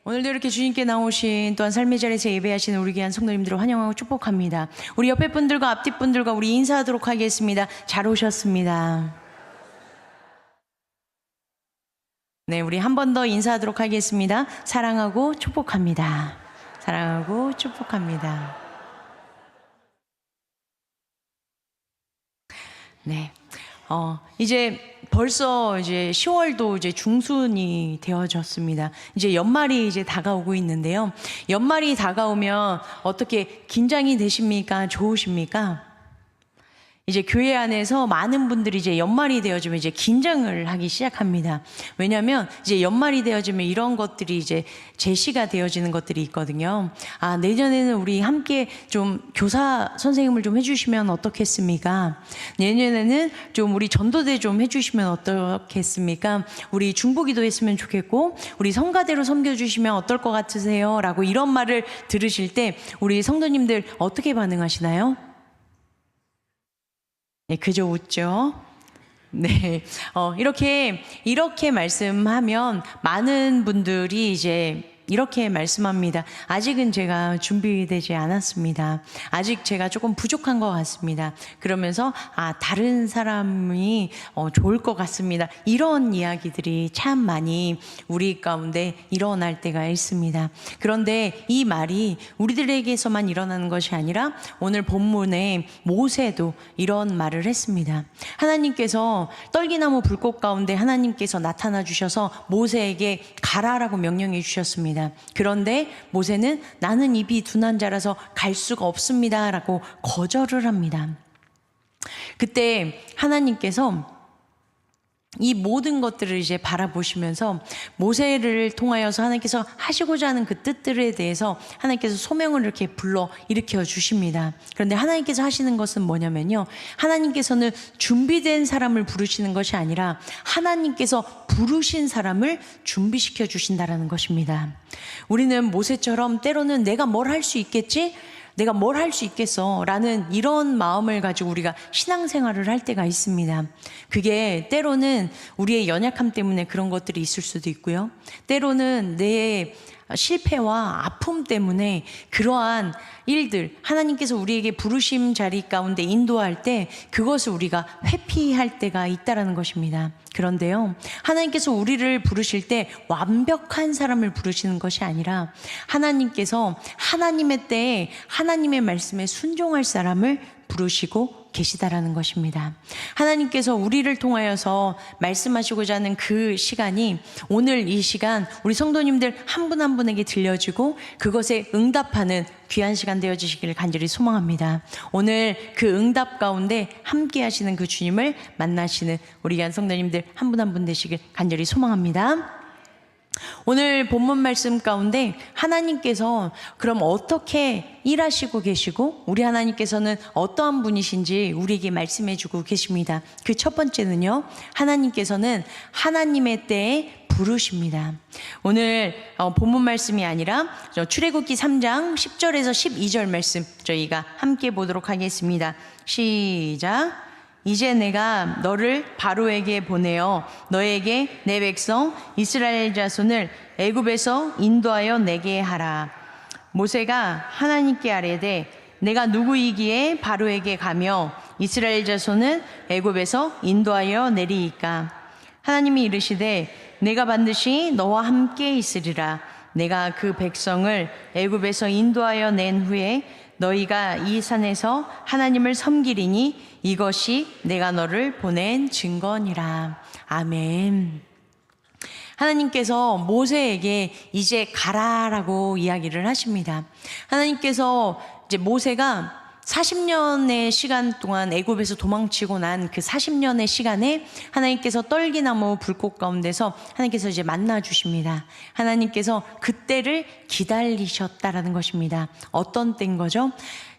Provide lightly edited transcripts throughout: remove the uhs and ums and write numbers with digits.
오늘도 이렇게 주님께 나오신 또한 삶의 자리에서 예배하시는 우리 귀한 성도님들을 환영하고 축복합니다. 우리 옆에 분들과 앞뒤 분들과 우리 인사하도록 하겠습니다. 잘 오셨습니다. 네, 우리 한 번 더 인사하도록 하겠습니다. 사랑하고 축복합니다. 사랑하고 축복합니다. 네. 이제 벌써 이제 10월도 이제 중순이 되어졌습니다. 이제 연말이 이제 다가오고 있는데요. 연말이 다가오면 어떻게 긴장이 되십니까? 좋으십니까? 이제 교회 안에서 많은 분들이 이제 연말이 되어지면 이제 긴장을 하기 시작합니다. 왜냐하면 이제 연말이 되어지면 이런 것들이 이제 제시가 되어지는 것들이 있거든요. 내년에는 우리 함께 좀 교사 선생님을 좀 해주시면 어떻겠습니까? 내년에는 좀 우리 전도대 좀 해주시면 어떻겠습니까? 우리 중보기도 했으면 좋겠고 우리 성가대로 섬겨주시면 어떨 것 같으세요? 라고 이런 말을 들으실 때 우리 성도님들 어떻게 반응하시나요? 네, 그저 웃죠. 네, 이렇게 말씀하면 많은 분들이 이제 이렇게 말씀합니다. 아직은 제가 준비되지 않았습니다. 아직 제가 조금 부족한 것 같습니다. 그러면서 다른 사람이 좋을 것 같습니다. 이런 이야기들이 참 많이 우리 가운데 일어날 때가 있습니다. 그런데 이 말이 우리들에게서만 일어나는 것이 아니라 오늘 본문에 모세도 이런 말을 했습니다. 하나님께서 떨기나무 불꽃 가운데 하나님께서 나타나 주셔서 모세에게 가라라고 명령해 주셨습니다. 그런데 모세는 나는 입이 둔한 자라서 갈 수가 없습니다 라고 거절을 합니다. 그때 하나님께서 이 모든 것들을 이제 바라보시면서 모세를 통하여서 하나님께서 하시고자 하는 그 뜻들에 대해서 하나님께서 소명을 이렇게 일으켜 주십니다. 그런데 하나님께서 하시는 것은 뭐냐면요, 하나님께서는 준비된 사람을 부르시는 것이 아니라 하나님께서 부르신 사람을 준비시켜 주신다라는 것입니다. 우리는 모세처럼 때로는 내가 뭘 할 수 있겠지? 내가 뭘 할 수 있겠어? 라는 이런 마음을 가지고 우리가 신앙생활을 할 때가 있습니다. 그게 때로는 우리의 연약함 때문에 그런 것들이 있을 수도 있고요. 때로는 내 실패와 아픔 때문에 그러한 일들, 하나님께서 우리에게 부르심 자리 가운데 인도할 때 그것을 우리가 회피할 때가 있다라는 것입니다. 그런데요, 하나님께서 우리를 부르실 때 완벽한 사람을 부르시는 것이 아니라 하나님께서 하나님의 때에 하나님의 말씀에 순종할 사람을 부르시고 계시다라는 것입니다. 하나님께서 우리를 통하여서 말씀하시고자 하는 그 시간이 오늘 이 시간 우리 성도님들 한 분 한 분에게 들려지고 그것에 응답하는 귀한 시간 되어지시기를 간절히 소망합니다. 오늘 그 응답 가운데 함께 하시는 그 주님을 만나시는 우리 귀한 성도님들 한 분 한 분 되시길 간절히 소망합니다. 오늘 본문 말씀 가운데 하나님께서 그럼 어떻게 일하시고 계시고 우리 하나님께서는 어떠한 분이신지 우리에게 말씀해 주고 계십니다. 그 첫 번째는요, 하나님께서는 하나님의 때에 부르십니다. 오늘 본문 말씀이 아니라 출애굽기 3장 10절에서 12절 말씀 저희가 함께 보도록 하겠습니다. 시작. 이제 내가 너를 바로에게 보내어 너에게 내 백성 이스라엘 자손을 애굽에서 인도하여 내게 하라. 모세가 하나님께 아뢰되 내가 누구이기에 바로에게 가며 이스라엘 자손은 애굽에서 인도하여 내리이까. 하나님이 이르시되 내가 반드시 너와 함께 있으리라. 내가 그 백성을 애굽에서 인도하여 낸 후에 너희가 이 산에서 하나님을 섬기리니 이것이 내가 너를 보낸 증거니라. 아멘. 하나님께서 모세에게 이제 가라라고 이야기를 하십니다. 하나님께서 이제 모세가 40년의 시간 동안 애굽에서 도망치고 난 그 40년의 시간에 하나님께서 떨기나무 불꽃 가운데서 하나님께서 이제 만나 주십니다. 하나님께서 그때를 기다리셨다라는 것입니다. 어떤 때인 거죠?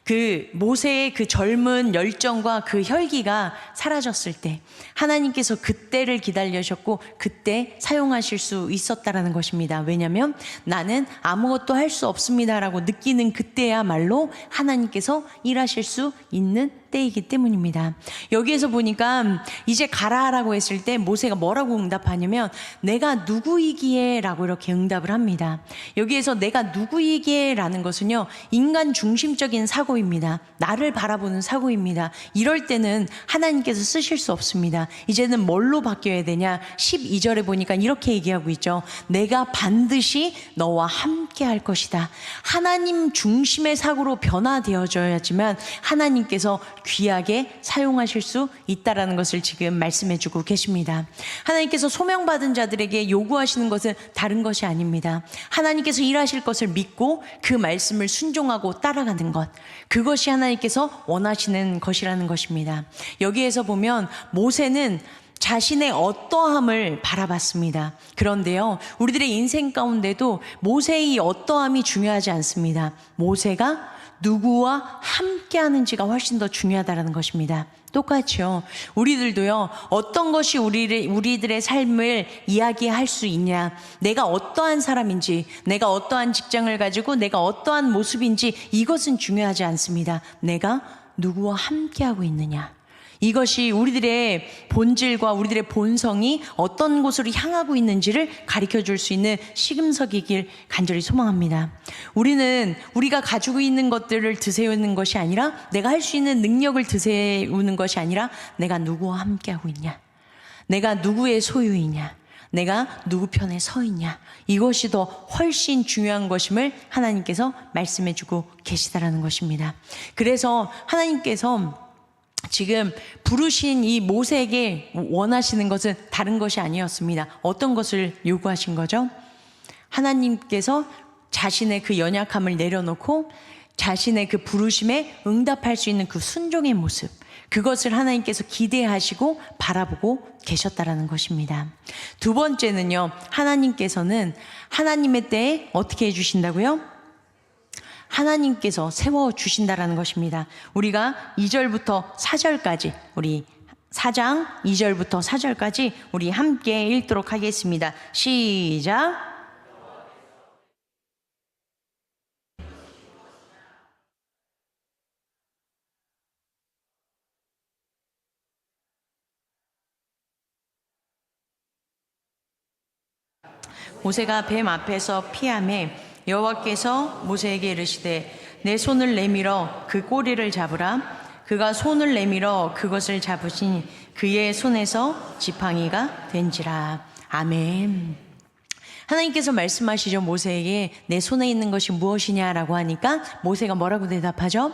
그 모세의 그 젊은 열정과 그 혈기가 사라졌을 때 하나님께서 그때를 기다리셨고 그때 사용하실 수 있었다라는 것입니다. 왜냐하면 나는 아무것도 할 수 없습니다라고 느끼는 그때야말로 하나님께서 일하실 수 있는 때이기 때문입니다. 여기에서 보니까 이제 가라라고 했을 때 모세가 뭐라고 응답하냐면 내가 누구이기에 라고 이렇게 응답을 합니다. 여기에서 내가 누구이기에 라는 것은요, 인간 중심적인 사고입니다. 나를 바라보는 사고입니다. 이럴 때는 하나님께서 쓰실 수 없습니다. 이제는 뭘로 바뀌어야 되냐? 12절에 보니까 이렇게 얘기하고 있죠. 내가 반드시 너와 함께 할 것이다. 하나님 중심의 사고로 변화되어져야지만 하나님께서 귀하게 사용하실 수 있다라는 것을 지금 말씀해주고 계십니다. 하나님께서 소명받은 자들에게 요구하시는 것은 다른 것이 아닙니다. 하나님께서 일하실 것을 믿고 그 말씀을 순종하고 따라가는 것, 그것이 하나님께서 원하시는 것이라는 것입니다. 여기에서 보면 모세는 자신의 어떠함을 바라봤습니다. 그런데요, 우리들의 인생 가운데도 모세의 어떠함이 중요하지 않습니다. 모세가 누구와 함께 하는지가 훨씬 더 중요하다는 것입니다. 똑같죠. 우리들도요, 어떤 것이 우리들의 삶을 이야기할 수 있냐, 내가 어떠한 사람인지, 내가 어떠한 직장을 가지고 내가 어떠한 모습인지, 이것은 중요하지 않습니다. 내가 누구와 함께하고 있느냐, 이것이 우리들의 본질과 우리들의 본성이 어떤 곳으로 향하고 있는지를 가르쳐 줄 수 있는 시금석이길 간절히 소망합니다. 우리는 우리가 가지고 있는 것들을 드세우는 것이 아니라, 내가 할 수 있는 능력을 드세우는 것이 아니라, 내가 누구와 함께하고 있냐, 내가 누구의 소유이냐, 내가 누구 편에 서 있냐, 이것이 더 훨씬 중요한 것임을 하나님께서 말씀해 주고 계시다라는 것입니다. 그래서 하나님께서 지금 부르신 이 모세에게 원하시는 것은 다른 것이 아니었습니다. 어떤 것을 요구하신 거죠? 하나님께서 자신의 그 연약함을 내려놓고 자신의 그 부르심에 응답할 수 있는 그 순종의 모습, 그것을 하나님께서 기대하시고 바라보고 계셨다라는 것입니다. 두 번째는요, 하나님께서는 하나님의 때에 어떻게 해주신다고요? 하나님께서 세워주신다라는 것입니다. 우리가 2절부터 4절까지, 우리 4장 2절부터 4절까지 우리 함께 읽도록 하겠습니다. 시작. 모세가 뱀 앞에서 피하매 여호와께서 모세에게 이르시되 내 손을 내밀어 그 꼬리를 잡으라. 그가 손을 내밀어 그것을 잡으시니 그의 손에서 지팡이가 된지라. 아멘. 하나님께서 말씀하시죠. 모세에게 내 손에 있는 것이 무엇이냐라고 하니까 모세가 뭐라고 대답하죠?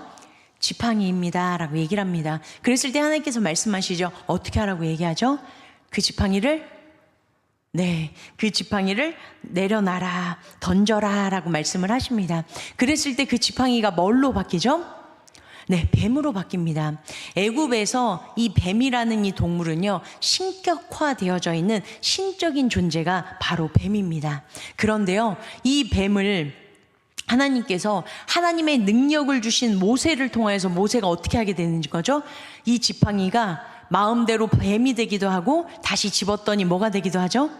지팡이입니다 라고 얘기를 합니다. 그랬을 때 하나님께서 말씀하시죠. 어떻게 하라고 얘기하죠? 그 지팡이를 내려놔라, 던져라 라고 말씀을 하십니다. 그랬을 때 그 지팡이가 뭘로 바뀌죠? 네, 뱀으로 바뀝니다. 애굽에서 이 뱀이라는 이 동물은요, 신격화되어져 있는 신적인 존재가 바로 뱀입니다. 그런데요, 이 뱀을 하나님께서 하나님의 능력을 주신 모세를 통해서 모세가 어떻게 하게 되는 거죠? 이 지팡이가 마음대로 뱀이 되기도 하고 다시 집었더니 뭐가 되기도 하죠?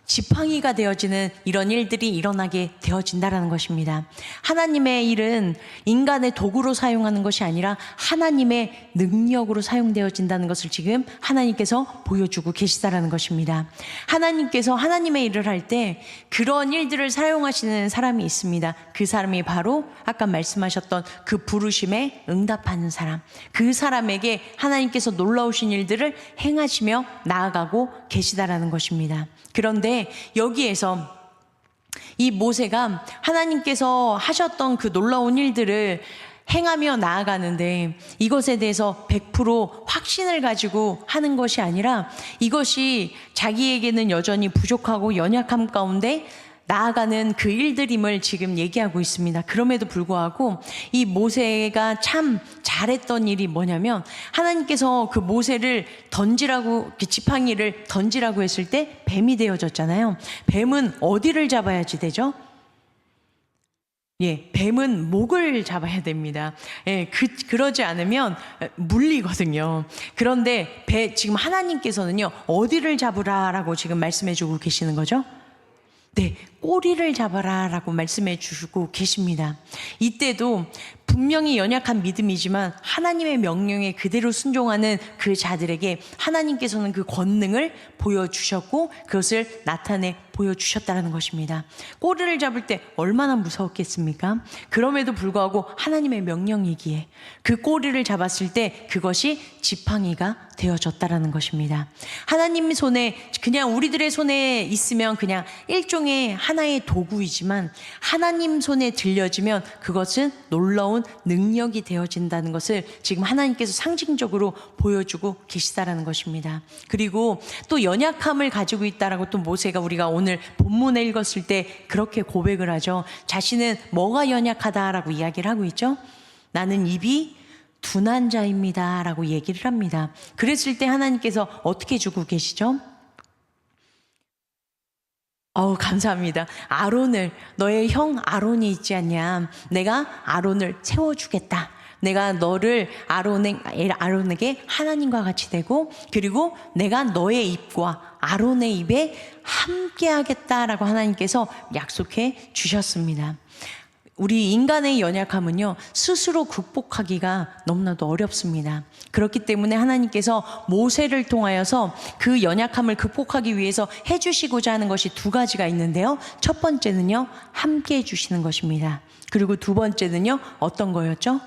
지팡이가 되어지는 이런 일들이 일어나게 되어진다라는 것입니다. 하나님의 일은 인간의 도구로 사용하는 것이 아니라 하나님의 능력으로 사용되어진다는 것을 지금 하나님께서 보여주고 계시다라는 것입니다. 하나님께서 하나님의 일을 할 때 그런 일들을 사용하시는 사람이 있습니다. 그 사람이 바로 아까 말씀하셨던 그 부르심에 응답하는 사람, 그 사람에게 하나님께서 놀라우신 일들을 행하시며 나아가고 계시다라는 것입니다. 그런데 여기에서 이 모세가 하나님께서 하셨던 그 놀라운 일들을 행하며 나아가는데 이것에 대해서 100% 확신을 가지고 하는 것이 아니라 이것이 자기에게는 여전히 부족하고 연약함 가운데 나아가는 그 일들임을 지금 얘기하고 있습니다. 그럼에도 불구하고 이 모세가 참 잘했던 일이 뭐냐면 하나님께서 그 모세를 던지라고, 그 지팡이를 던지라고 했을 때 뱀이 되어졌잖아요. 뱀은 어디를 잡아야지 되죠? 뱀은 목을 잡아야 됩니다. 그러지 않으면 물리거든요. 그런데 지금 하나님께서는요, 어디를 잡으라라고 지금 말씀해 주고 계시는 거죠? 꼬리를 잡아라 라고 말씀해 주시고 계십니다. 이때도 분명히 연약한 믿음이지만 하나님의 명령에 그대로 순종하는 그 자들에게 하나님께서는 그 권능을 보여주셨고 그것을 나타내 보여주셨다는 것입니다. 꼬리를 잡을 때 얼마나 무서웠겠습니까? 그럼에도 불구하고 하나님의 명령이기에 그 꼬리를 잡았을 때 그것이 지팡이가 되어졌다는 것입니다. 하나님 손에, 그냥 우리들의 손에 있으면 그냥 일종의 하나의 도구이지만 하나님 손에 들려지면 그것은 놀라운 능력이 되어진다는 것을 지금 하나님께서 상징적으로 보여주고 계시다라는 것입니다. 그리고 또 연약함을 가지고 있다라고 또 모세가 우리가 오늘 본문에 읽었을 때 그렇게 고백을 하죠. 자신은 뭐가 연약하다라고 이야기를 하고 있죠. 나는 입이 둔한 자입니다 라고 얘기를 합니다. 그랬을 때 하나님께서 어떻게 주고 계시죠? 감사합니다. 아론을, 너의 형 아론이 있지 않냐, 내가 아론을 세워주겠다. 내가 너를 아론에게 하나님과 같이 되고, 그리고 내가 너의 입과 아론의 입에 함께 하겠다라고 하나님께서 약속해 주셨습니다. 우리 인간의 연약함은요, 스스로 극복하기가 너무나도 어렵습니다. 그렇기 때문에 하나님께서 모세를 통하여서 그 연약함을 극복하기 위해서 해주시고자 하는 것이 두 가지가 있는데요. 첫 번째는요, 함께 해주시는 것입니다. 그리고 두 번째는요, 어떤 거였죠?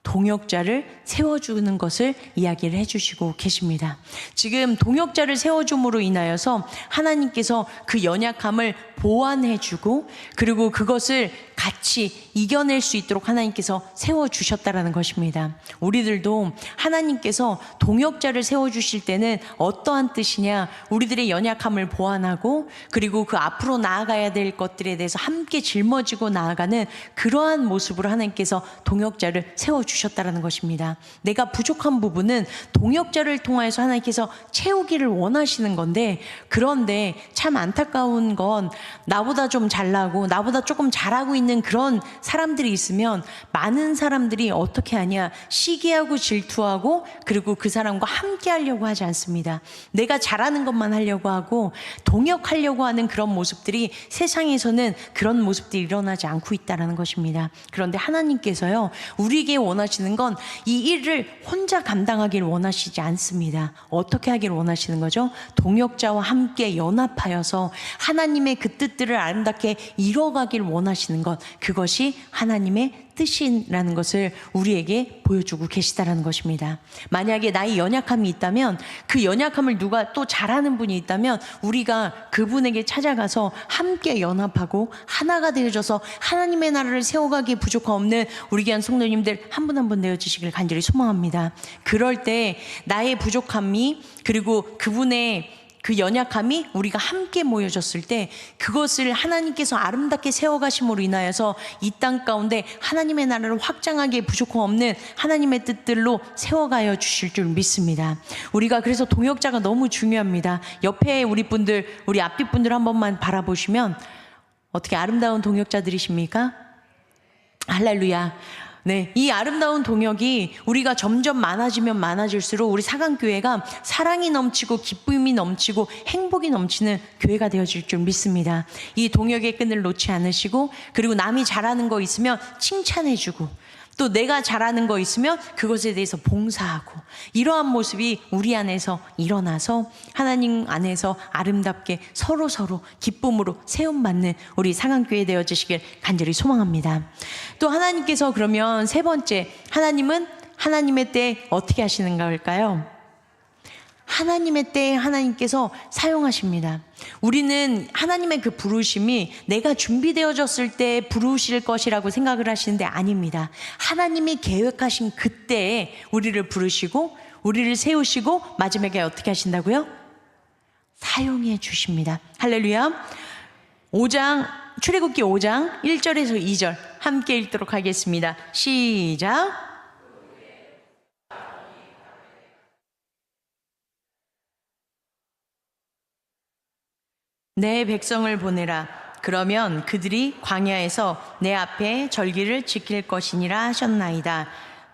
동역자를 세워주는 것을 이야기를 해주시고 계십니다. 지금 동역자를 세워줌으로 인하여서 하나님께서 그 연약함을 보완해주고 그리고 그것을 같이 이겨낼 수 있도록 하나님께서 세워주셨다라는 것입니다. 우리들도 하나님께서 동역자를 세워주실 때는 어떠한 뜻이냐, 우리들의 연약함을 보완하고 그리고 그 앞으로 나아가야 될 것들에 대해서 함께 짊어지고 나아가는 그러한 모습으로 하나님께서 동역자를 세워주셨다라는 것입니다. 내가 부족한 부분은 동역자를 통해서 하나님께서 채우기를 원하시는 건데, 그런데 참 안타까운 건 나보다 좀 잘나고 나보다 조금 잘하고 있는 그런 사람들이 있으면 많은 사람들이 어떻게 하냐, 시기하고 질투하고 그리고 그 사람과 함께 하려고 하지 않습니다. 내가 잘하는 것만 하려고 하고 동역하려고 하는 그런 모습들이 세상에서는 그런 모습들이 일어나지 않고 있다는 것입니다. 그런데 하나님께서요, 우리에게 원하시는 건 이 일을 혼자 감당하기를 원하시지 않습니다. 어떻게 하기를 원하시는 거죠? 동역자와 함께 연합하여서 하나님의 그 뜻들을 아름답게 이뤄가기를 원하시는 것, 그것이 하나님의 뜻이라는 것을 우리에게 보여주고 계시다라는 것입니다. 만약에 나의 연약함이 있다면, 그 연약함을 누가 또 잘하는 분이 있다면 우리가 그분에게 찾아가서 함께 연합하고 하나가 되어져서 하나님의 나라를 세워가기에 부족함 없는 우리 귀한 성도님들 한 분 한 분 되어주시길 간절히 소망합니다. 그럴 때 나의 부족함이 그리고 그분의 그 연약함이 우리가 함께 모여졌을 때 그것을 하나님께서 아름답게 세워가심으로 인하여서 이 땅 가운데 하나님의 나라를 확장하기에 부족함 없는 하나님의 뜻들로 세워가여 주실 줄 믿습니다. 우리가 그래서 동역자가 너무 중요합니다. 옆에 우리 분들, 우리 앞뒤 분들 한 번만 바라보시면 어떻게 아름다운 동역자들이십니까? 할렐루야. 네, 이 아름다운 동역이 우리가 점점 많아지면 많아질수록 우리 사강교회가 사랑이 넘치고 기쁨이 넘치고 행복이 넘치는 교회가 되어질 줄 믿습니다. 이 동역의 끈을 놓지 않으시고, 그리고 남이 잘하는 거 있으면 칭찬해주고, 또 내가 잘하는 거 있으면 그것에 대해서 봉사하고, 이러한 모습이 우리 안에서 일어나서 하나님 안에서 아름답게 서로 기쁨으로 세움받는 우리 상한교회 되어주시길 간절히 소망합니다. 또 하나님께서 그러면 세 번째, 하나님은 하나님의 때에 어떻게 하시는가 할까요? 하나님의 때에 하나님께서 사용하십니다. 우리는 하나님의 그 부르심이 내가 준비되어졌을 때 부르실 것이라고 생각을 하시는데 아닙니다. 하나님이 계획하신 그때에 우리를 부르시고 우리를 세우시고 마지막에 어떻게 하신다고요? 사용해 주십니다. 할렐루야. 5장, 출애굽기 5장 1절에서 2절 함께 읽도록 하겠습니다. 시작. 내 백성을 보내라. 그러면 그들이 광야에서 내 앞에 절기를 지킬 것이니라 하셨나이다.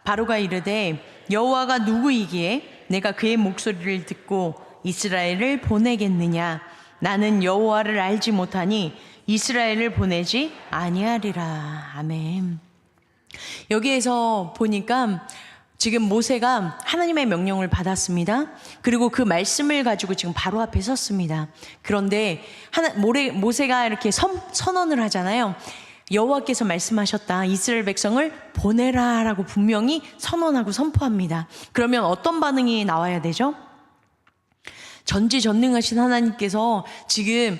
바로가 이르되 여호와가 누구이기에 내가 그의 목소리를 듣고 이스라엘을 보내겠느냐. 나는 여호와를 알지 못하니 이스라엘을 보내지 아니하리라. 아멘. 여기에서 보니까 지금 모세가 하나님의 명령을 받았습니다. 그리고 그 말씀을 가지고 지금 바로 앞에 섰습니다. 그런데 모세가 이렇게 선언을 하잖아요. 여호와께서 말씀하셨다. 이스라엘 백성을 보내라 라고 분명히 선언하고 선포합니다. 그러면 어떤 반응이 나와야 되죠? 전지전능하신 하나님께서 지금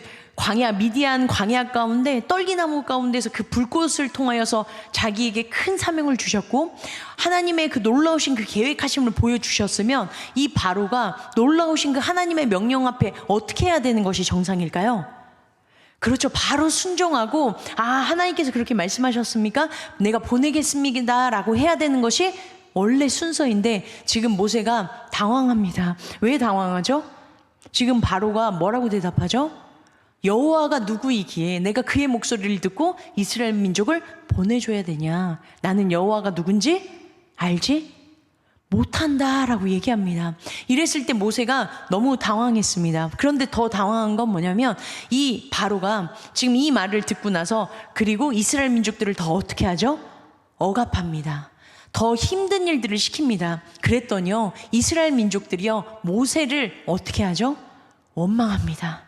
미디안 광야 가운데 떨기나무 가운데서 그 불꽃을 통하여서 자기에게 큰 사명을 주셨고 하나님의 그 놀라우신 그 계획하심을 보여주셨으면 이 바로가 놀라우신 그 하나님의 명령 앞에 어떻게 해야 되는 것이 정상일까요? 그렇죠. 바로 순종하고 하나님께서 그렇게 말씀하셨습니까? 내가 보내겠습니다 라고 해야 되는 것이 원래 순서인데 지금 모세가 당황합니다. 왜 당황하죠? 지금 바로가 뭐라고 대답하죠? 여호와가 누구이기에 내가 그의 목소리를 듣고 이스라엘 민족을 보내줘야 되냐? 나는 여호와가 누군지 알지? 못한다라고 얘기합니다. 이랬을 때 모세가 너무 당황했습니다. 그런데 더 당황한 건 뭐냐면 이 바로가 지금 이 말을 듣고 나서 그리고 이스라엘 민족들을 더 어떻게 하죠? 억압합니다. 더 힘든 일들을 시킵니다. 그랬더니요 이스라엘 민족들이요 모세를 어떻게 하죠? 원망합니다.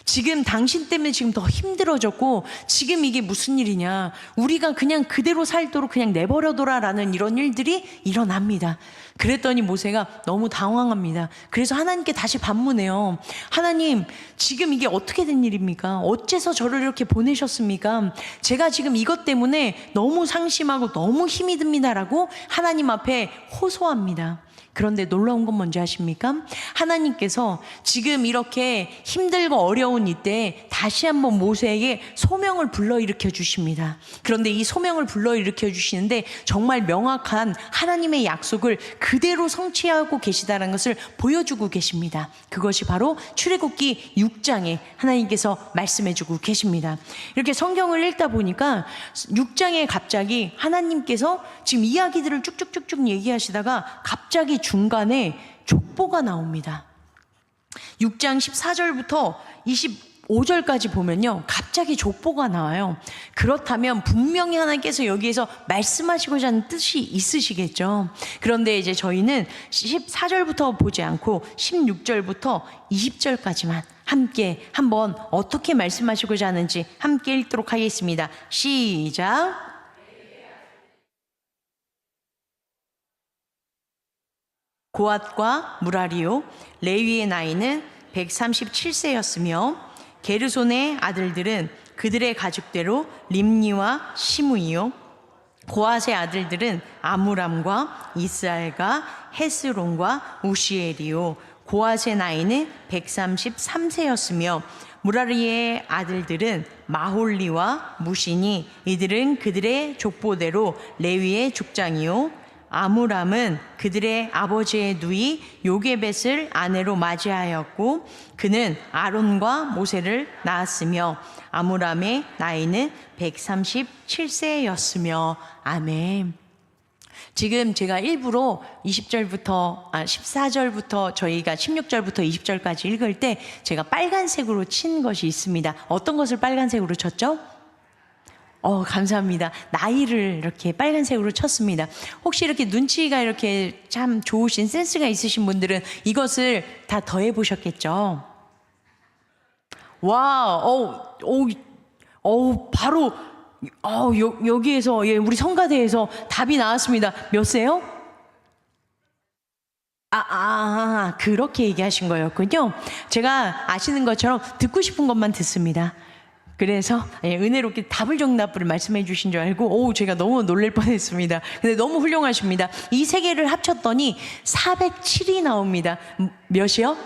지금 당신 때문에 지금 더 힘들어졌고 지금 이게 무슨 일이냐, 우리가 그냥 그대로 살도록 그냥 내버려둬라 라는 이런 일들이 일어납니다. 그랬더니 모세가 너무 당황합니다. 그래서 하나님께 다시 반문해요. 하나님, 지금 이게 어떻게 된 일입니까? 어째서 저를 이렇게 보내셨습니까? 제가 지금 이것 때문에 너무 상심하고 너무 힘이 듭니다 라고 하나님 앞에 호소합니다. 그런데 놀라운 건 뭔지 아십니까? 하나님께서 지금 이렇게 힘들고 어려운 이때 다시 한번 모세에게 소명을 불러일으켜 주십니다. 그런데 이 소명을 불러일으켜 주시는데 정말 명확한 하나님의 약속을 그대로 성취하고 계시다는 것을 보여주고 계십니다. 그것이 바로 출애굽기 6장에 하나님께서 말씀해주고 계십니다. 이렇게 성경을 읽다 보니까 6장에 갑자기 하나님께서 지금 이야기들을 쭉쭉쭉쭉 얘기하시다가 갑자기 중간에 족보가 나옵니다. 6장 14절부터 25절까지 보면요 갑자기 족보가 나와요. 그렇다면 분명히 하나님께서 여기에서 말씀하시고자 하는 뜻이 있으시겠죠. 그런데 이제 저희는 14절부터 보지 않고 16절부터 20절까지만 함께 한번 어떻게 말씀하시고자 하는지 함께 읽도록 하겠습니다. 시작. 고앗과 무라리요 레위의 나이는 137세였으며 게르손의 아들들은 그들의 가족대로 림니와 시므이요 고앗의 아들들은 아므람과 이스알과 헤스론과 우시엘이요 고앗의 나이는 133세였으며 무라리의 아들들은 마홀리와 무시니 이들은 그들의 족보대로 레위의 족장이요 아므람은 그들의 아버지의 누이 요게벳을 아내로 맞이하였고 그는 아론과 모세를 낳았으며 아므람의 나이는 137세였으며 아멘. 지금 제가 일부러 14절부터 저희가 16절부터 20절까지 읽을 때 제가 빨간색으로 친 것이 있습니다. 어떤 것을 빨간색으로 쳤죠? 감사합니다. 나이를 이렇게 빨간색으로 쳤습니다. 혹시 이렇게 눈치가 이렇게 참 좋으신 센스가 있으신 분들은 이것을 다 더해 보셨겠죠? 와, 바로, 여기에서, 우리 성가대에서 답이 나왔습니다. 몇 세요? 그렇게 얘기하신 거였군요. 제가 아시는 것처럼 듣고 싶은 것만 듣습니다. 그래서 은혜롭게 답을 정답을 말씀해 주신 줄 알고 제가 너무 놀랄 뻔했습니다. 근데 너무 훌륭하십니다. 이 세 개를 합쳤더니 407이 나옵니다. 몇이요?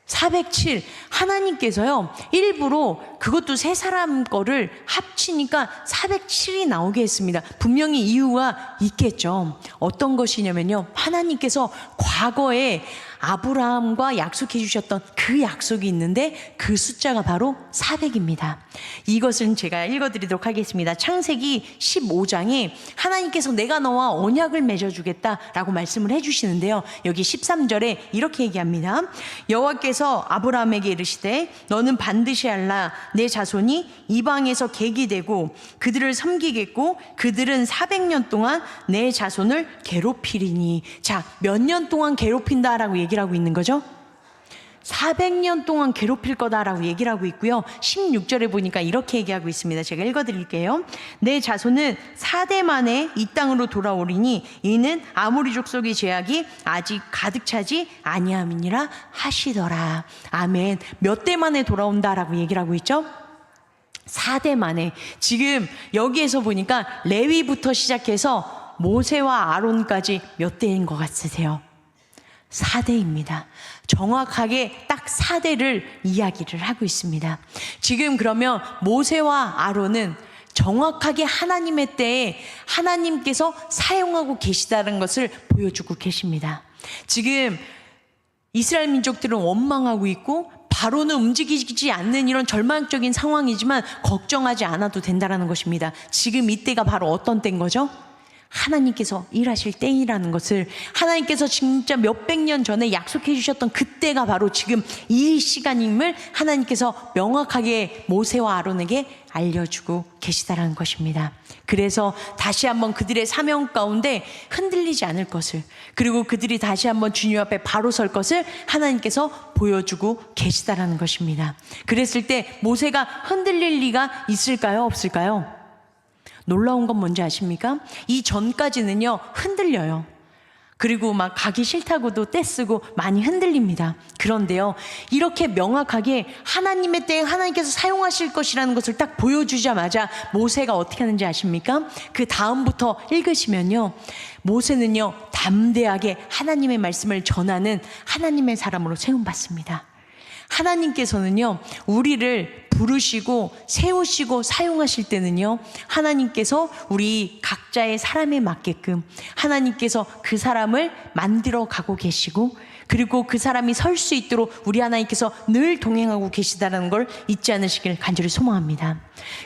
407. 하나님께서요 일부러 그것도 세 사람 거를 합치니까 407이 나오게 했습니다. 분명히 이유가 있겠죠. 어떤 것이냐면요 하나님께서 과거에 아브라함과 약속해 주셨던 그 약속이 있는데 그 숫자가 바로 400입니다. 이것은 제가 읽어드리도록 하겠습니다. 창세기 15장에 하나님께서 내가 너와 언약을 맺어주겠다라고 말씀을 해주시는데요. 여기 13절에 이렇게 얘기합니다. 여호와께서 아브라함에게 이르시되 너는 반드시 알라. 내 자손이 이방에서 객이 되고 그들을 섬기겠고 그들은 400년 동안 내 자손을 괴롭히리니. 자, 몇 년 동안 괴롭힌다라고 얘기를 하고 있는 거죠? 400년 동안 괴롭힐 거다라고 얘기를 하고 있고요. 16절에 보니까 이렇게 얘기하고 있습니다. 제가 읽어드릴게요. 내 자손은 4대 만에 이 땅으로 돌아오리니 이는 아모리 족속의 죄악이 아직 가득 차지 아니함이니라 하시더라. 아멘. 몇 대 만에 돌아온다라고 얘기를 하고 있죠? 4대 만에. 지금 여기에서 보니까 레위부터 시작해서 모세와 아론까지 몇 대인 것 같으세요? 4대입니다. 정확하게 딱 4대를 이야기를 하고 있습니다. 지금 그러면 모세와 아론은 정확하게 하나님의 때에 하나님께서 사용하고 계시다는 것을 보여주고 계십니다. 지금 이스라엘 민족들은 원망하고 있고 바로는 움직이지 않는 이런 절망적인 상황이지만 걱정하지 않아도 된다는 것입니다. 지금 이때가 바로 어떤 때인 거죠? 하나님께서 일하실 때이라는 것을, 하나님께서 진짜 몇백 년 전에 약속해 주셨던 그때가 바로 지금 이 시간임을 하나님께서 명확하게 모세와 아론에게 알려주고 계시다라는 것입니다. 그래서 다시 한번 그들의 사명 가운데 흔들리지 않을 것을, 그리고 그들이 다시 한번 주님 앞에 바로 설 것을 하나님께서 보여주고 계시다라는 것입니다. 그랬을 때 모세가 흔들릴 리가 있을까요? 없을까요? 놀라운 건 뭔지 아십니까? 이 전까지는요, 흔들려요. 그리고 막 가기 싫다고도 떼쓰고 많이 흔들립니다. 그런데요, 이렇게 명확하게 하나님의 때에 하나님께서 사용하실 것이라는 것을 딱 보여주자마자 모세가 어떻게 하는지 아십니까? 그 다음부터 읽으시면요, 모세는요, 담대하게 하나님의 말씀을 전하는 하나님의 사람으로 세움받습니다. 하나님께서는요, 우리를 부르시고 세우시고 사용하실 때는요, 하나님께서 우리 각자의 사람에 맞게끔 하나님께서 그 사람을 만들어 가고 계시고, 그리고 그 사람이 설 수 있도록 우리 하나님께서 늘 동행하고 계시다는 걸 잊지 않으시길 간절히 소망합니다.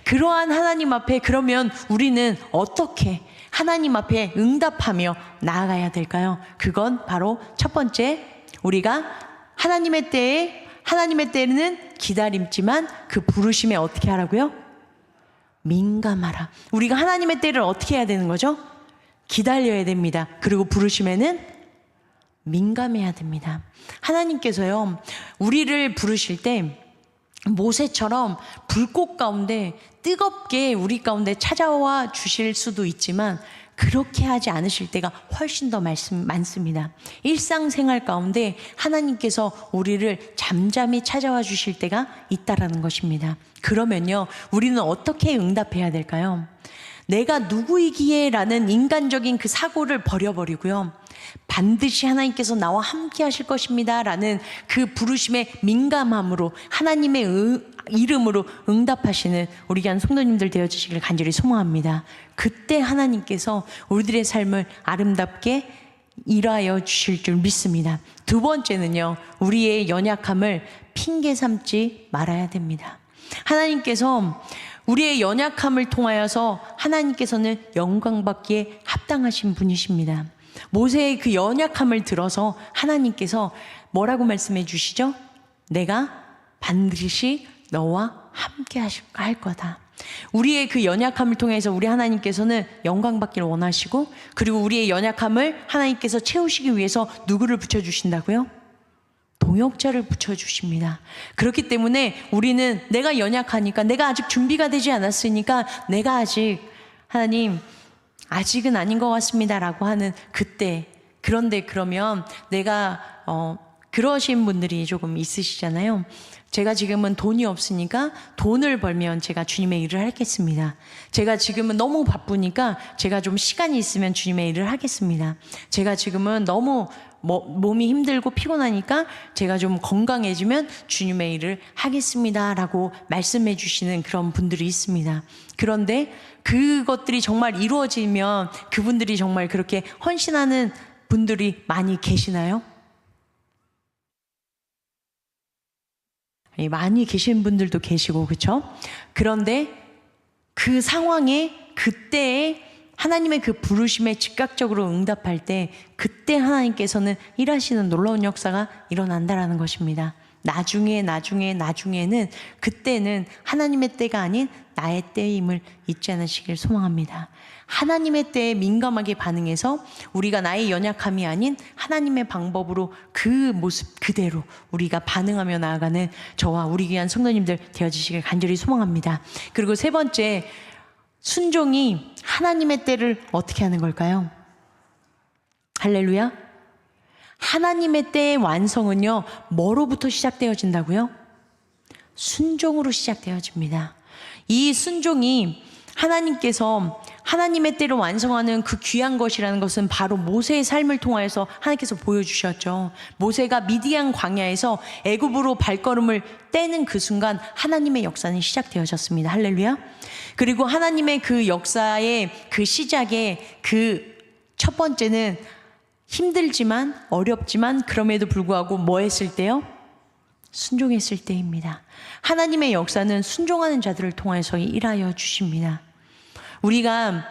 그러한 하나님 앞에 그러면 우리는 어떻게 하나님 앞에 응답하며 나아가야 될까요? 그건 바로 첫 번째, 우리가 하나님의 때에는 기다림지만 그 부르심에 어떻게 하라고요? 민감하라. 우리가 하나님의 때를 어떻게 해야 되는 거죠? 기다려야 됩니다. 그리고 부르심에는 민감해야 됩니다. 하나님께서요, 우리를 부르실 때 모세처럼 불꽃 가운데 뜨겁게 우리 가운데 찾아와 주실 수도 있지만 그렇게 하지 않으실 때가 훨씬 더 많습니다. 일상생활 가운데 하나님께서 우리를 잠잠히 찾아와 주실 때가 있다라는 것입니다. 그러면요, 우리는 어떻게 응답해야 될까요? 내가 누구이기에 라는 인간적인 그 사고를 버려버리고요, 반드시 하나님께서 나와 함께 하실 것입니다 라는 그 부르심의 민감함으로 하나님의 이름으로 응답하시는 우리 귀한 성도님들 되어주시길 간절히 소망합니다. 그때 하나님께서 우리들의 삶을 아름답게 일하여 주실 줄 믿습니다. 두 번째는요, 우리의 연약함을 핑계 삼지 말아야 됩니다. 하나님께서 우리의 연약함을 통하여서 하나님께서는 영광받기에 합당하신 분이십니다. 모세의 그 연약함을 들어서 하나님께서 뭐라고 말씀해 주시죠? 내가 반드시 너와 함께 할 거다. 우리의 그 연약함을 통해서 우리 하나님께서는 영광받기를 원하시고, 그리고 우리의 연약함을 하나님께서 채우시기 위해서 누구를 붙여주신다고요? 동역자를 붙여주십니다. 그렇기 때문에 우리는 내가 연약하니까, 내가 아직 준비가 되지 않았으니까, 내가 아직 하나님 아직은 아닌 것 같습니다 라고 하는 그때, 그런데 그러면 내가 그러신 분들이 조금 있으시잖아요. 제가 지금은 돈이 없으니까 돈을 벌면 제가 주님의 일을 하겠습니다. 제가 지금은 너무 바쁘니까 제가 좀 시간이 있으면 주님의 일을 하겠습니다. 제가 지금은 너무 몸이 힘들고 피곤하니까 제가 좀 건강해지면 주님의 일을 하겠습니다 라고 말씀해 주시는 그런 분들이 있습니다. 그런데 그것들이 정말 이루어지면 그분들이 정말 그렇게 헌신하는 분들이 많이 계시나요? 많이 계신 분들도 계시고, 그렇죠? 그런데 그 상황에 그때에 하나님의 그 부르심에 즉각적으로 응답할 때 그때 하나님께서는 일하시는 놀라운 역사가 일어난다라는 것입니다. 나중에는 그때는 하나님의 때가 아닌 나의 때임을 잊지 않으시길 소망합니다. 하나님의 때에 민감하게 반응해서 우리가 나의 연약함이 아닌 하나님의 방법으로 그 모습 그대로 우리가 반응하며 나아가는 저와 우리 귀한 성도님들 되어주시길 간절히 소망합니다. 그리고 세 번째, 순종이 하나님의 때를 어떻게 하는 걸까요? 할렐루야. 하나님의 때의 완성은요, 뭐로부터 시작되어진다고요? 순종으로 시작되어집니다. 이 순종이 하나님께서 하나님의 때를 완성하는 그 귀한 것이라는 것은 바로 모세의 삶을 통하여서 하나님께서 보여주셨죠. 모세가 미디안 광야에서 애굽으로 발걸음을 떼는 그 순간 하나님의 역사는 시작되어졌습니다. 할렐루야. 그리고 하나님의 그 역사의 그 시작의 그 첫 번째는 힘들지만 어렵지만 그럼에도 불구하고 뭐 했을 때요? 순종했을 때입니다. 하나님의 역사는 순종하는 자들을 통해서 일하여 주십니다. 우리가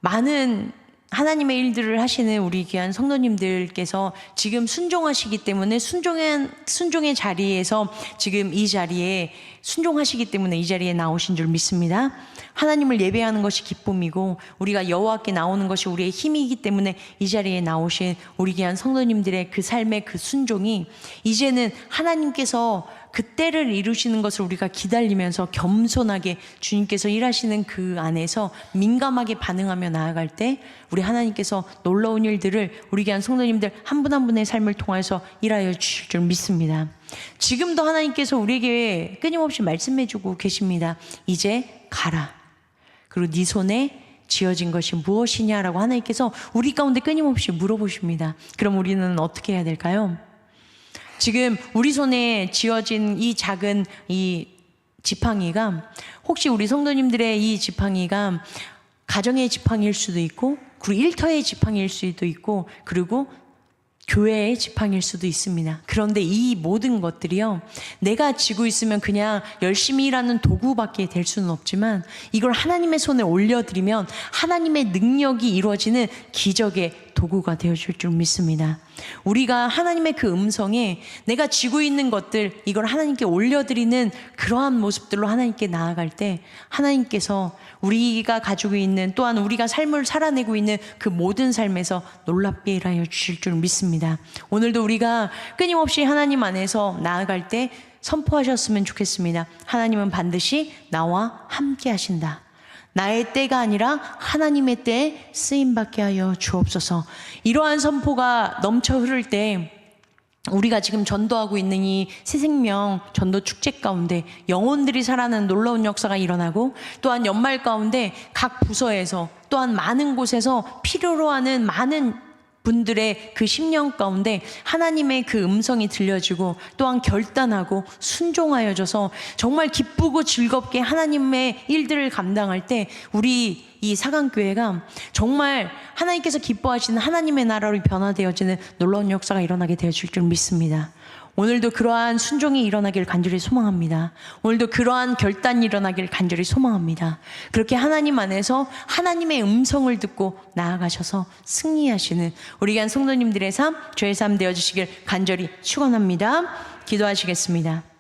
많은 하나님의 일들을 하시는 우리 귀한 성도님들께서 지금 순종하시기 때문에 순종의 자리에서 지금 이 자리에 순종하시기 때문에 이 자리에 나오신 줄 믿습니다. 하나님을 예배하는 것이 기쁨이고 우리가 여호와께 나오는 것이 우리의 힘이기 때문에 이 자리에 나오신 우리 귀한 성도님들의 그 삶의 그 순종이 이제는 하나님께서 그 때를 이루시는 것을 우리가 기다리면서 겸손하게 주님께서 일하시는 그 안에서 민감하게 반응하며 나아갈 때 우리 하나님께서 놀라운 일들을 우리 귀한 성도님들 한 분 한 분의 삶을 통해서 일하여 주실 줄 믿습니다. 지금도 하나님께서 우리에게 끊임없이 말씀해주고 계십니다. 이제 가라. 그리고 네 손에 지어진 것이 무엇이냐라고 하나님께서 우리 가운데 끊임없이 물어보십니다. 그럼 우리는 어떻게 해야 될까요? 지금 우리 손에 지어진 이 작은 이 지팡이가 혹시 우리 성도님들의 이 지팡이가 가정의 지팡이일 수도 있고 그리고 일터의 지팡이일 수도 있고 그리고 교회의 지팡이일 수도 있습니다. 그런데 이 모든 것들이요, 내가 쥐고 있으면 그냥 열심히 일하는 도구밖에 될 수는 없지만 이걸 하나님의 손에 올려드리면 하나님의 능력이 이루어지는 기적의 도구가 되어줄 줄 믿습니다. 우리가 하나님의 그 음성에 내가 쥐고 있는 것들 이걸 하나님께 올려드리는 그러한 모습들로 하나님께 나아갈 때 하나님께서 우리가 가지고 있는 또한 우리가 삶을 살아내고 있는 그 모든 삶에서 놀랍게 일하여 주실 줄 믿습니다. 오늘도 우리가 끊임없이 하나님 안에서 나아갈 때 선포하셨으면 좋겠습니다. 하나님은 반드시 나와 함께 하신다. 나의 때가 아니라 하나님의 때에 쓰임받게 하여 주옵소서. 이러한 선포가 넘쳐 흐를 때 우리가 지금 전도하고 있는 이 새생명 전도 축제 가운데 영혼들이 살아나는 놀라운 역사가 일어나고 또한 연말 가운데 각 부서에서 또한 많은 곳에서 필요로 하는 많은 분들의 그 심령 가운데 하나님의 그 음성이 들려지고 또한 결단하고 순종하여져서 정말 기쁘고 즐겁게 하나님의 일들을 감당할 때 우리 이 사강교회가 정말 하나님께서 기뻐하시는 하나님의 나라로 변화되어지는 놀라운 역사가 일어나게 되어질 줄 믿습니다. 오늘도 그러한 순종이 일어나길 간절히 소망합니다. 오늘도 그러한 결단이 일어나길 간절히 소망합니다. 그렇게 하나님 안에서 하나님의 음성을 듣고 나아가셔서 승리하시는 우리 귀한 성도님들의 삶, 저의 삶 되어주시길 간절히 축원합니다. 기도하시겠습니다.